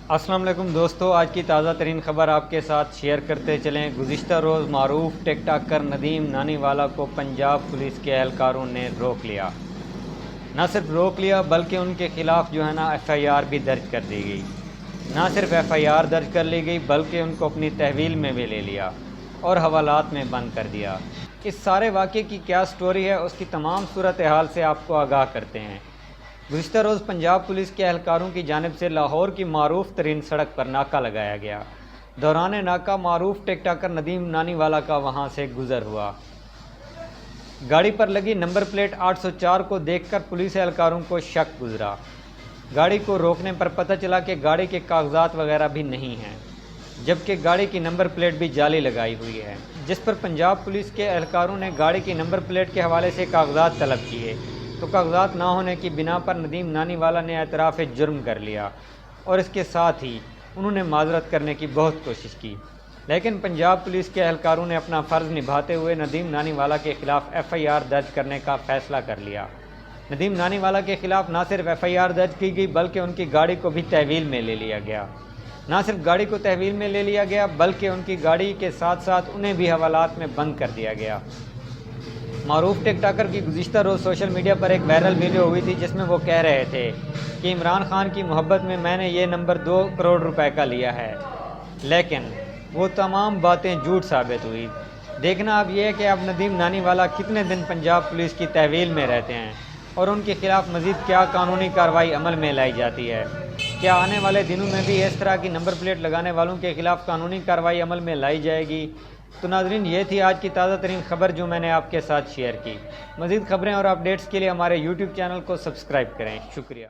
السلام علیکم دوستو، آج کی تازہ ترین خبر آپ کے ساتھ شیئر کرتے چلیں۔ گزشتہ روز معروف ٹک ٹاکر ندیم نانی والا کو پنجاب پولیس کے اہلکاروں نے روک لیا۔ نہ صرف روک لیا بلکہ ان کے خلاف ایف آئی آر بھی درج کر دی گئی۔ نہ صرف ایف آئی آر درج کر لی گئی بلکہ ان کو اپنی تحویل میں بھی لے لیا اور حوالات میں بند کر دیا۔ اس سارے واقعے کی کیا سٹوری ہے، اس کی تمام صورتحال سے آپ کو آگاہ کرتے ہیں۔ گزشتہ روز پنجاب پولیس کے اہلکاروں کی جانب سے لاہور کی معروف ترین سڑک پر ناکہ لگایا گیا۔ دوران ناکہ معروف ٹک ٹاکر ندیم نانی والا کا وہاں سے گزر ہوا۔ گاڑی پر لگی نمبر پلیٹ 804 کو دیکھ کر پولیس اہلکاروں کو شک گزرا۔ گاڑی کو روکنے پر پتہ چلا کہ گاڑی کے کاغذات وغیرہ بھی نہیں ہیں، جبکہ گاڑی کی نمبر پلیٹ بھی جعلی لگائی ہوئی ہے، جس پر پنجاب پولیس کے اہلکاروں نے گاڑی کی نمبر پلیٹ کے حوالے سے کاغذات طلب کیے تو کاغذات نہ ہونے کی بنا پر ندیم نانی والا نے اعتراف جرم کر لیا اور اس کے ساتھ ہی انہوں نے معذرت کرنے کی بہت کوشش کی، لیکن پنجاب پولیس کے اہلکاروں نے اپنا فرض نبھاتے ہوئے ندیم نانی والا کے خلاف ایف آئی آر درج کرنے کا فیصلہ کر لیا۔ ندیم نانی والا کے خلاف نہ صرف ایف آئی آر درج کی گئی بلکہ ان کی گاڑی کو بھی تحویل میں لے لیا گیا۔ نہ صرف گاڑی کو تحویل میں لے لیا گیا بلکہ ان کی گاڑی کے ساتھ ساتھ انہیں بھی حوالات میں بند کر دیا گیا۔ معروف ٹک ٹاکر کی گزشتہ روز سوشل میڈیا پر ایک وائرل ویڈیو ہوئی تھی جس میں وہ کہہ رہے تھے کہ عمران خان کی محبت میں میں نے یہ نمبر 2 کروڑ روپے کا لیا ہے، لیکن وہ تمام باتیں جھوٹ ثابت ہوئی۔ دیکھنا اب یہ ہے کہ اب ندیم نانی والا کتنے دن پنجاب پولیس کی تحویل میں رہتے ہیں اور ان کے خلاف مزید کیا قانونی کارروائی عمل میں لائی جاتی ہے۔ کیا آنے والے دنوں میں بھی اس طرح کی نمبر پلیٹ لگانے والوں کے خلاف قانونی کارروائی عمل میں لائی جائے گی؟ تو ناظرین، یہ تھی آج کی تازہ ترین خبر جو میں نے آپ کے ساتھ شیئر کی۔ مزید خبریں اور اپڈیٹس کے لیے ہمارے یوٹیوب چینل کو سبسکرائب کریں۔ شکریہ۔